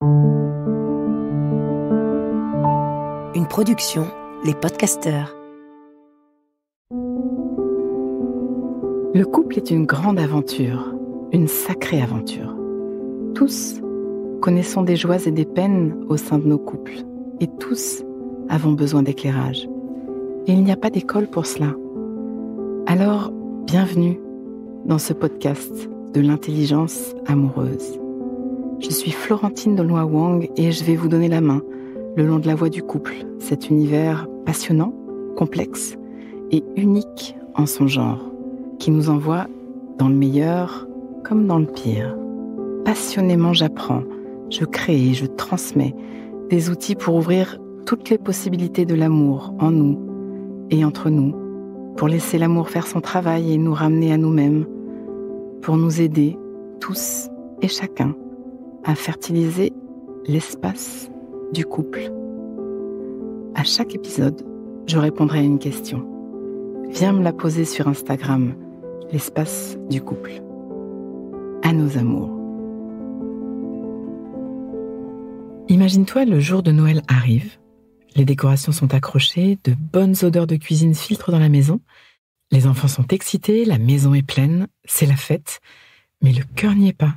Une production, Les Podcasteurs. Le couple est une grande aventure, une sacrée aventure. Tous connaissons des joies et des peines au sein de nos couples, et tous avons besoin d'éclairage. Et il n'y a pas d'école pour cela. Alors, bienvenue dans ce podcast de l'intelligence amoureuse. Je suis Florentine Deloy-Wang et je vais vous donner la main le long de la voie du couple, cet univers passionnant, complexe et unique en son genre, qui nous envoie dans le meilleur comme dans le pire. Passionnément, j'apprends, je crée et je transmets des outils pour ouvrir toutes les possibilités de l'amour en nous et entre nous, pour laisser l'amour faire son travail et nous ramener à nous-mêmes, pour nous aider, tous et chacun, à fertiliser l'espace du couple. À chaque épisode, je répondrai à une question. Viens me la poser sur Instagram, l'espace du couple. À nos amours. Imagine-toi, le jour de Noël arrive, les décorations sont accrochées, de bonnes odeurs de cuisine filtrent dans la maison, les enfants sont excités, la maison est pleine, c'est la fête, mais le cœur n'y est pas.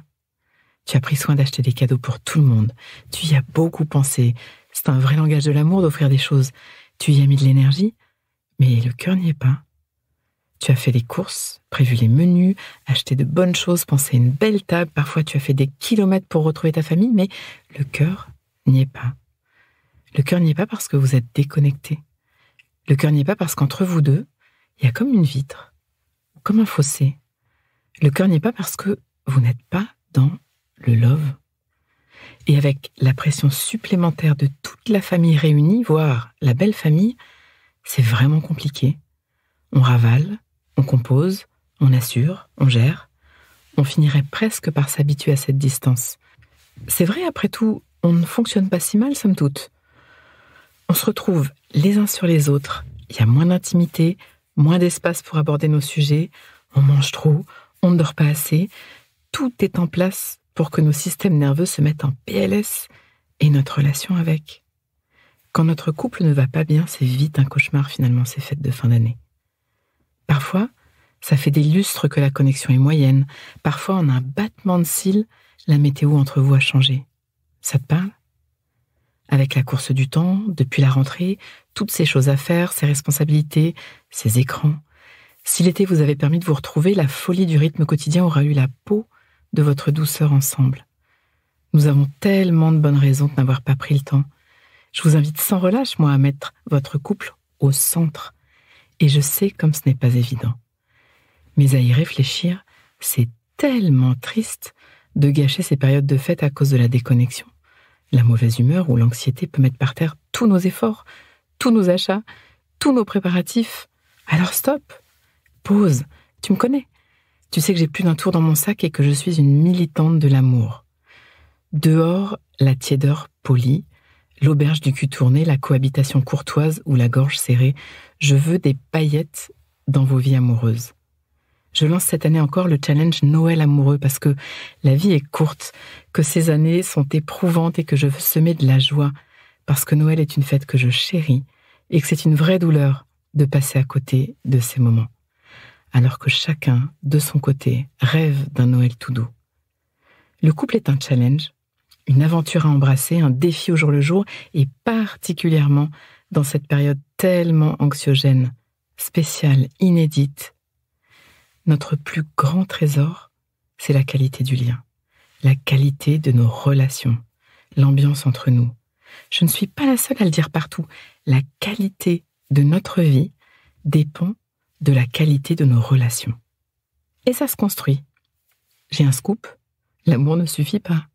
Tu as pris soin d'acheter des cadeaux pour tout le monde, tu y as beaucoup pensé, c'est un vrai langage de l'amour d'offrir des choses, tu y as mis de l'énergie, mais le cœur n'y est pas. Tu as fait les courses, prévu les menus, acheté de bonnes choses, pensé à une belle table, parfois tu as fait des kilomètres pour retrouver ta famille, mais le cœur n'y est pas. Le cœur n'y est pas parce que vous êtes déconnectés. Le cœur n'y est pas parce qu'entre vous deux, il y a comme une vitre, comme un fossé. Le cœur n'y est pas parce que vous n'êtes pas dans le love. Et avec la pression supplémentaire de toute la famille réunie, voire la belle famille, c'est vraiment compliqué. On ravale, on compose, on assure, on gère. On finirait presque par s'habituer à cette distance. C'est vrai, après tout, on ne fonctionne pas si mal, somme toute. On se retrouve les uns sur les autres, il y a moins d'intimité, moins d'espace pour aborder nos sujets, on mange trop, on ne dort pas assez. Tout est en place pour que nos systèmes nerveux se mettent en PLS et notre relation avec. Quand notre couple ne va pas bien, c'est vite un cauchemar finalement ces fêtes de fin d'année. Parfois, ça fait des lustres que la connexion est moyenne. Parfois, en un battement de cils, la météo entre vous a changé. Ça te parle ? Avec la course du temps, depuis la rentrée, toutes ces choses à faire, ces responsabilités, ces écrans. Si l'été vous avait permis de vous retrouver, la folie du rythme quotidien aura eu la peau de votre douceur ensemble. Nous avons tellement de bonnes raisons de n'avoir pas pris le temps. Je vous invite sans relâche, moi, à mettre votre couple au centre. Et je sais comme ce n'est pas évident. Mais à y réfléchir, c'est tellement triste de gâcher ces périodes de fête à cause de la déconnexion. La mauvaise humeur ou l'anxiété peut mettre par terre tous nos efforts, tous nos achats, tous nos préparatifs. Alors stop, pause, tu me connais. Tu sais que j'ai plus d'un tour dans mon sac et que je suis une militante de l'amour. Dehors, la tiédeur polie, l'auberge du cul tourné, la cohabitation courtoise ou la gorge serrée. Je veux des paillettes dans vos vies amoureuses. Je lance cette année encore le challenge Noël amoureux parce que la vie est courte, que ces années sont éprouvantes et que je veux semer de la joie, parce que Noël est une fête que je chéris et que c'est une vraie douleur de passer à côté de ces moments. Alors que chacun, de son côté, rêve d'un Noël tout doux. Le couple est un challenge, une aventure à embrasser, un défi au jour le jour, et particulièrement dans cette période tellement anxiogène, spéciale, inédite. Notre plus grand trésor, c'est la qualité du lien, la qualité de nos relations, l'ambiance entre nous. Je ne suis pas la seule à le dire partout. La qualité de notre vie dépend de la qualité de nos relations. Et ça se construit. J'ai un scoop, l'amour ne suffit pas.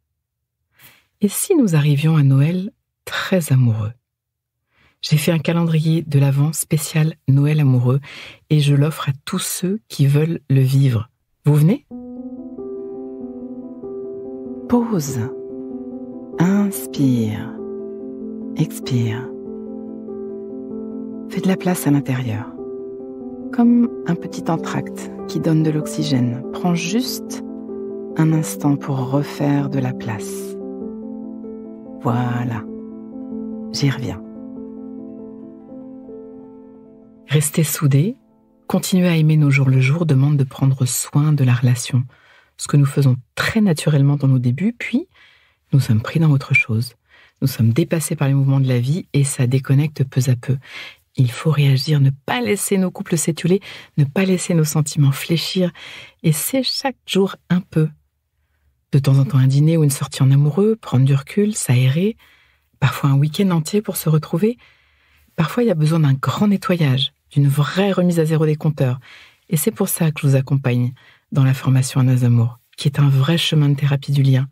Et si nous arrivions à Noël très amoureux ? J'ai fait un calendrier de l'Avent spécial Noël amoureux et je l'offre à tous ceux qui veulent le vivre. Vous venez ? Pause. Inspire. Expire. Fais de la place à l'intérieur. Comme un petit entracte qui donne de l'oxygène. Prends juste un instant pour refaire de la place. Voilà, j'y reviens. Rester soudés, continuer à aimer nos jours le jour demande de prendre soin de la relation, ce que nous faisons très naturellement dans nos débuts, puis nous sommes pris dans autre chose. Nous sommes dépassés par les mouvements de la vie et ça déconnecte peu à peu. Il faut réagir, ne pas laisser nos couples s'étioler, ne pas laisser nos sentiments fléchir, et c'est chaque jour un peu. De temps en temps un dîner ou une sortie en amoureux, prendre du recul, s'aérer, parfois un week-end entier pour se retrouver. Parfois il y a besoin d'un grand nettoyage, d'une vraie remise à zéro des compteurs. Et c'est pour ça que je vous accompagne dans la formation Anna's Amour, qui est un vrai chemin de thérapie du lien.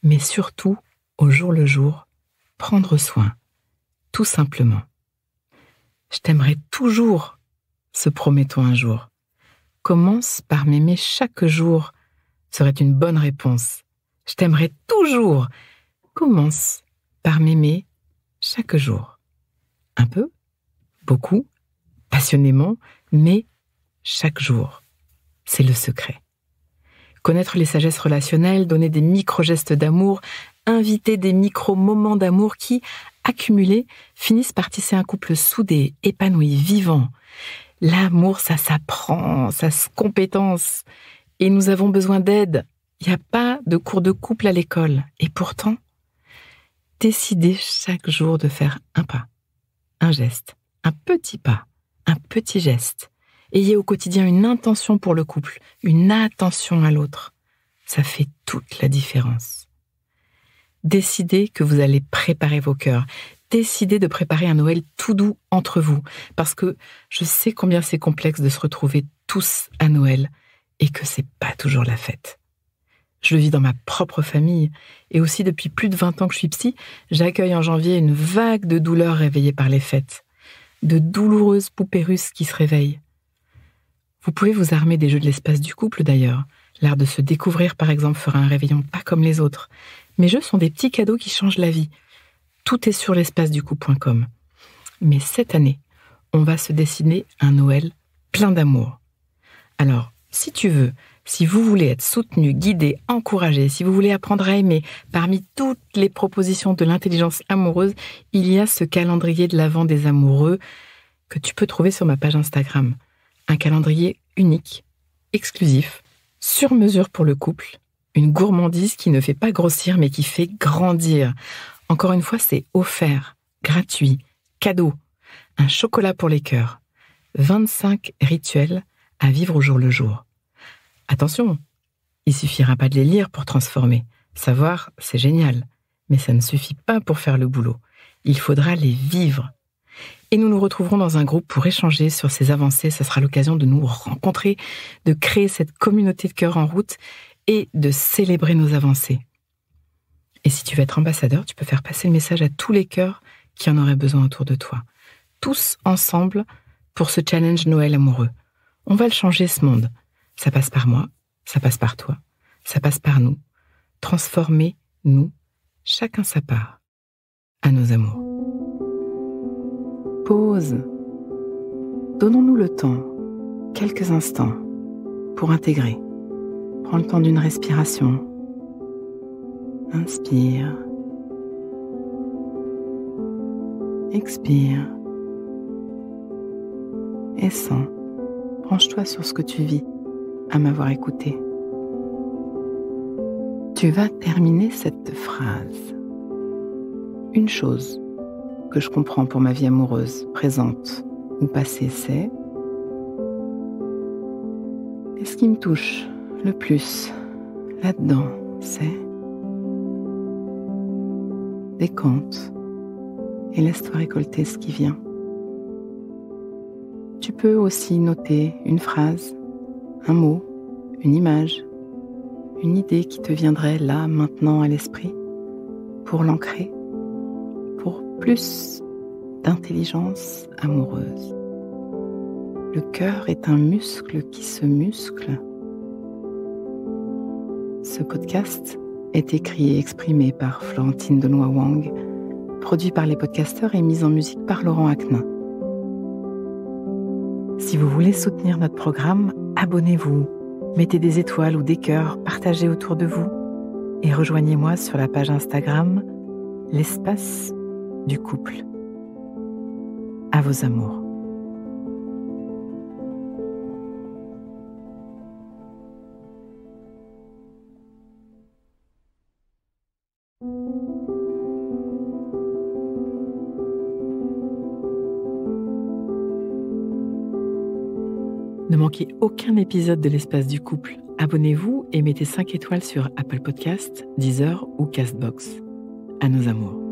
Mais surtout, au jour le jour, prendre soin, tout simplement. Je t'aimerai toujours, se promettons un jour. Commence par m'aimer chaque jour, serait une bonne réponse. Je t'aimerai toujours. Commence par m'aimer chaque jour. Un peu, beaucoup, passionnément, mais chaque jour. C'est le secret. Connaître les sagesses relationnelles, donner des micro-gestes d'amour, inviter des micro-moments d'amour qui, accumulés, finissent par tisser un couple soudé, épanoui, vivant. L'amour, ça s'apprend, ça se compétence. Et nous avons besoin d'aide. Il n'y a pas de cours de couple à l'école. Et pourtant, décidez chaque jour de faire un pas, un geste, un petit pas, un petit geste. Ayez au quotidien une intention pour le couple, une attention à l'autre. Ça fait toute la différence. Décidez que vous allez préparer vos cœurs. Décidez de préparer un Noël tout doux entre vous, parce que je sais combien c'est complexe de se retrouver tous à Noël et que c'est pas toujours la fête. Je le vis dans ma propre famille et aussi depuis plus de 20 ans que je suis psy, j'accueille en janvier une vague de douleurs réveillées par les fêtes, de douloureuses poupées russes qui se réveillent. Vous pouvez vous armer des jeux de l'espace du couple d'ailleurs. L'art de se découvrir par exemple fera un réveillon pas comme les autres. Mes jeux sont des petits cadeaux qui changent la vie. Tout est sur l'espaceducoup.com. Mais cette année, on va se dessiner un Noël plein d'amour. Alors, si vous voulez être soutenu, guidé, encouragé, si vous voulez apprendre à aimer, parmi toutes les propositions de l'intelligence amoureuse, il y a ce calendrier de l'Avent des amoureux que tu peux trouver sur ma page Instagram. Un calendrier unique, exclusif, sur mesure pour le couple, une gourmandise qui ne fait pas grossir mais qui fait grandir. Encore une fois, c'est offert, gratuit, cadeau, un chocolat pour les cœurs, 25 rituels à vivre au jour le jour. Attention, il suffira pas de les lire pour transformer. Savoir, c'est génial, mais ça ne suffit pas pour faire le boulot. Il faudra les vivre. Et nous nous retrouverons dans un groupe pour échanger sur ces avancées. Ça sera l'occasion de nous rencontrer, de créer cette communauté de cœur en route et de célébrer nos avancées. Et si tu veux être ambassadeur, tu peux faire passer le message à tous les cœurs qui en auraient besoin autour de toi. Tous ensemble pour ce challenge Noël amoureux. On va le changer ce monde. Ça passe par moi, ça passe par toi, ça passe par nous. Transformez-nous, chacun sa part, à nos amours. Pause. Donnons-nous le temps, quelques instants, pour intégrer. Prends le temps d'une respiration. Inspire. Expire. Et sens. Branche-toi sur ce que tu vis à m'avoir écouté. Tu vas terminer cette phrase. Une chose que je comprends pour ma vie amoureuse, présente ou passée, c'est: et ce qui me touche le plus là-dedans, c'est: décompte et laisse-toi récolter ce qui vient. Tu peux aussi noter une phrase, un mot, une image, une idée qui te viendrait là, maintenant à l'esprit, pour l'ancrer, pour plus d'intelligence amoureuse. Le cœur est un muscle qui se muscle. Ce podcast est écrit et exprimé par Florentine Denoy-Wang, produit par les podcasteurs et mis en musique par Laurent Aknin. Si vous voulez soutenir notre programme, abonnez-vous, mettez des étoiles ou des cœurs, partagez autour de vous et rejoignez-moi sur la page Instagram l'espace du couple. À vos amours. Ne manquez aucun épisode de l'Espace du couple. Abonnez-vous et mettez 5 étoiles sur Apple Podcasts, Deezer ou Castbox. À nos amours.